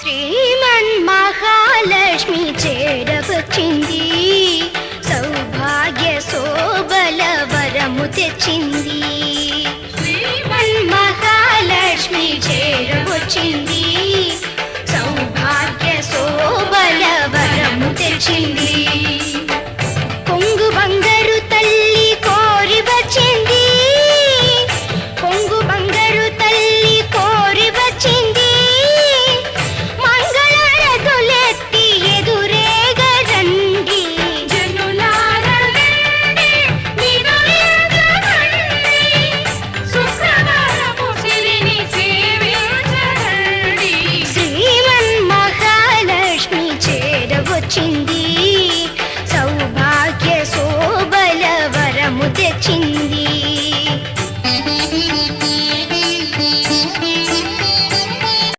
శ్రీమన్మహాలక్ష్మి చేరవచ్చింది, సౌభాగ్య శోభల వరము తెచ్చింది. శ్రీమన్మహాలక్ష్మి చేరవచ్చింది, సౌభాగ్య శోభల వరము తెచ్చింది.